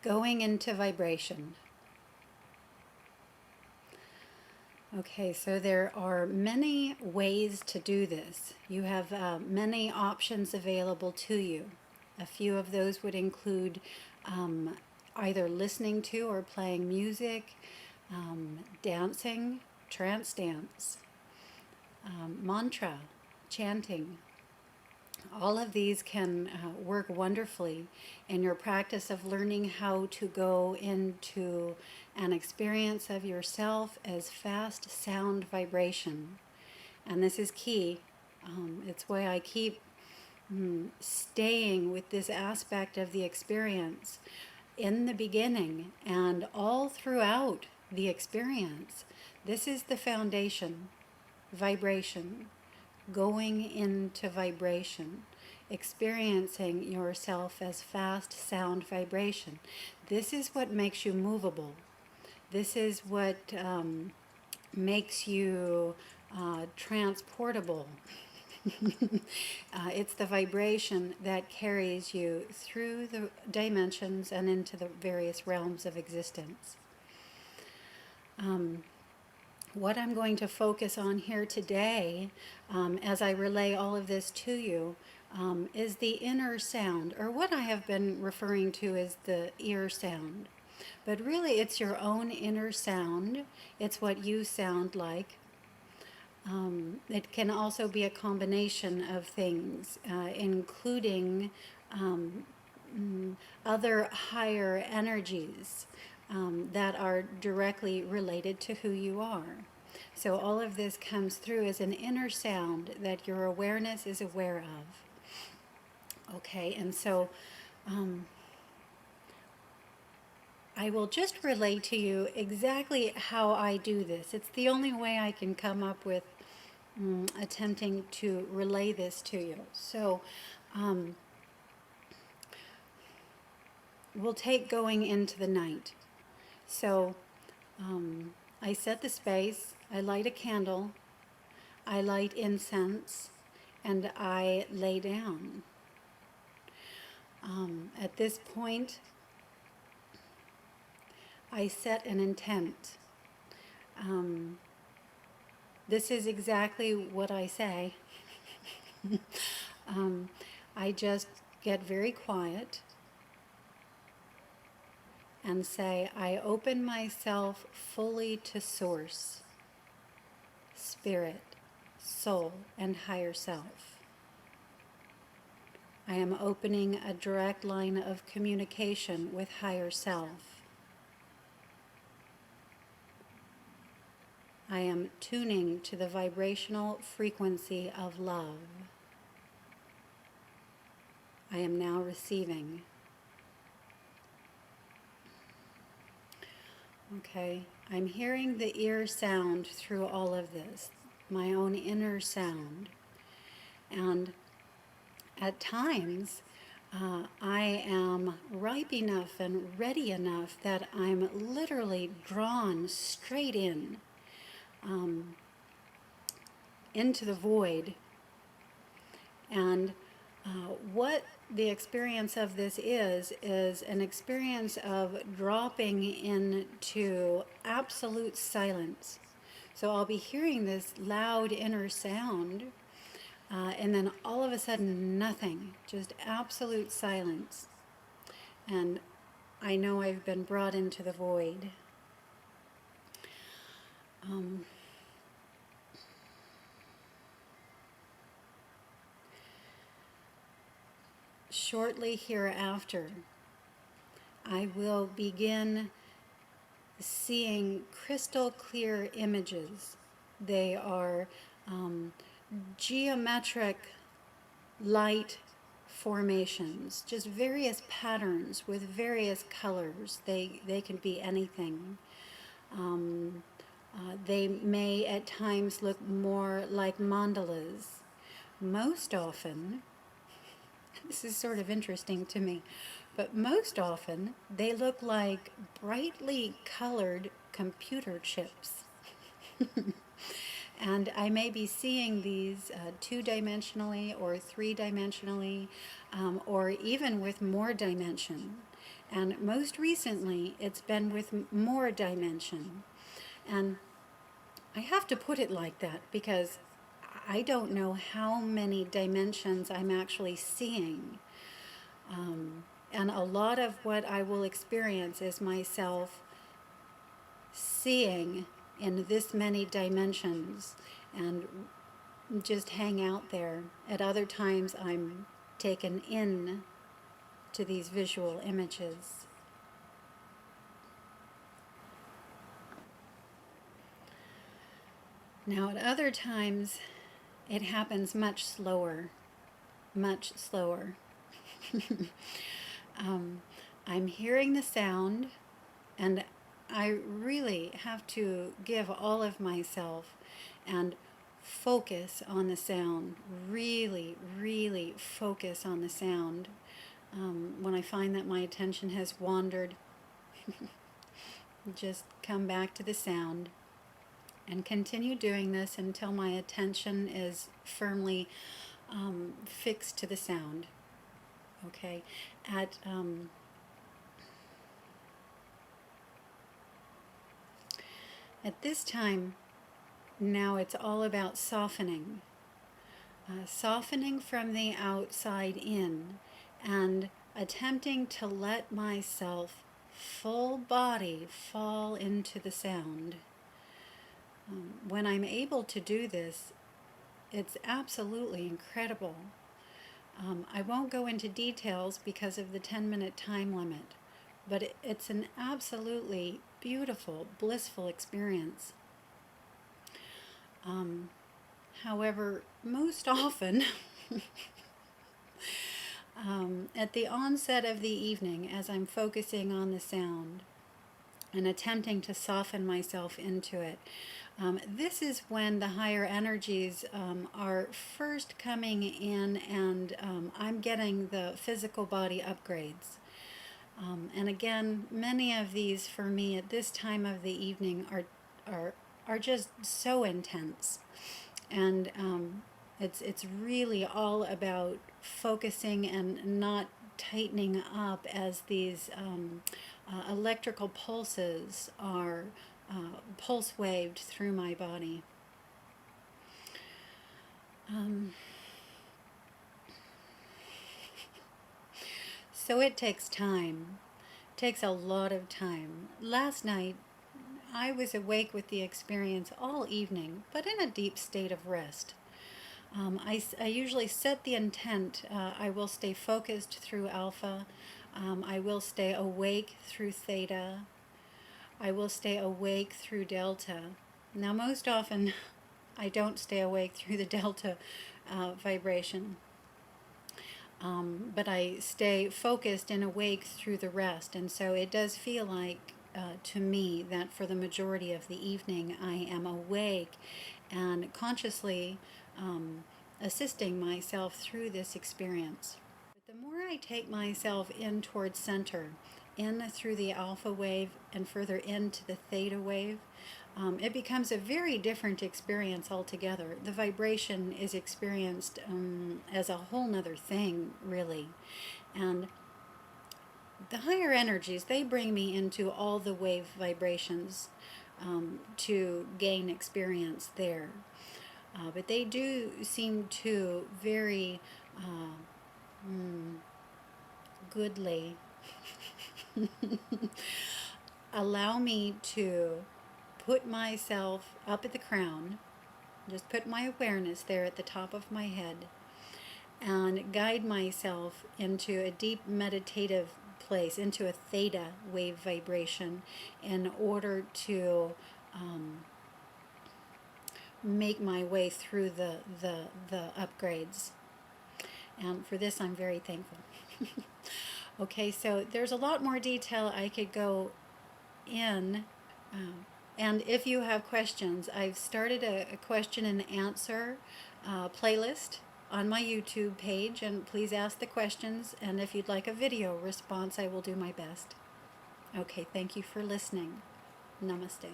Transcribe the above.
Going into vibration. Okay, so there are many ways to do this. You have many options available to you. A few of those would include either listening to or playing music, dancing, trance dance, mantra, chanting. All of these can work wonderfully in your practice of learning how to go into an experience of yourself as fast sound vibration. And this is key. It's why I keep staying with this aspect of the experience in the beginning and all throughout the experience. This is the foundation, vibration, going into vibration, experiencing yourself as fast sound vibration. This is what makes you movable. This is what makes you transportable. It's the vibration that carries you through the dimensions and into the various realms of existence. What I'm going to focus on here today, as I relay all of this to you, is the inner sound, or what I have been referring to as the ear sound. But really, it's your own inner sound. It's what you sound like. It can also be a combination of things, including other higher energies that are directly related to who you are. So all of this comes through as an inner sound that your awareness is aware of. Okay, and so I will just relay to you exactly how I do this. It's the only way I can come up with attempting to relay this to you. So we'll take going into the night. So I set the space, I light a candle, I light incense, and I lay down. At this point, I set an intent. This is exactly what I say. I just get very quiet and say, I open myself fully to Source, Spirit, Soul, and Higher Self. I am opening a direct line of communication with Higher Self. I am tuning to the vibrational frequency of love. I am now receiving. Okay, I'm hearing the ear sound through all of this, my own inner sound. And at times, I am ripe enough and ready enough that I'm literally drawn straight into the void. And what the experience of this is an experience of dropping into absolute silence. So I'll be hearing this loud inner sound, and then all of a sudden nothing, just absolute silence. And I know I've been brought into the void. Shortly hereafter, I will begin seeing crystal clear images. They are geometric light formations, just various patterns with various colors. They can be anything. They may at times look more like mandalas. Most often, this is sort of interesting to me, but most often they look like brightly colored computer chips. And I may be seeing these two-dimensionally or three-dimensionally. or even with more dimension. And most recently, it's been with more dimension. And I have to put it like that because I don't know how many dimensions I'm actually seeing. And a lot of what I will experience is myself seeing in this many dimensions and just hang out there. At other times, I'm taken in to these visual images. Now, at other times, it happens much slower, much slower. I'm hearing the sound, and I really have to give all of myself and focus on the sound, really, really focus on the sound. When I find that my attention has wandered, just come back to the sound and continue doing this until my attention is firmly fixed to the sound. Okay, at this time, now it's all about softening. Softening from the outside in and attempting to let myself full body fall into the sound. When I'm able to do this, it's absolutely incredible. I won't go into details because of the 10-minute time limit, but it's an absolutely beautiful, blissful experience. However, most often, at the onset of the evening, as I'm focusing on the sound and attempting to soften myself into it, this is when the higher energies are first coming in, and I'm getting the physical body upgrades. And again, many of these for me at this time of the evening are just so intense. And it's really all about focusing and not tightening up as these electrical pulses are pulse waved through my body. So it takes time. It takes a lot of time. Last night, I was awake with the experience all evening, but in a deep state of rest. I usually set the intent. I will stay focused through alpha. I will stay awake through theta. I will stay awake through delta. Now, most often, I don't stay awake through the delta vibration. But I stay focused and awake through the rest. And so it does feel like, to me, that for the majority of the evening, I am awake and consciously assisting myself through this experience. But the more I take myself in towards center, in through the alpha wave and further into the theta wave, it becomes a very different experience altogether. The vibration is experienced as a whole nother thing, really. And the higher energies, they bring me into all the wave vibrations to gain experience there. But they do seem to very goodly allow me to put myself up at the crown, just put my awareness there at the top of my head, and guide myself into a deep meditative place, into a theta wave vibration, in order to make my way through the upgrades. And for this, I'm very thankful. Okay, so there's a lot more detail I could go in. And if you have questions, I've started a question and answer playlist on my YouTube page, and please ask the questions. And if you'd like a video response, I will do my best. Okay, thank you for listening. Namaste.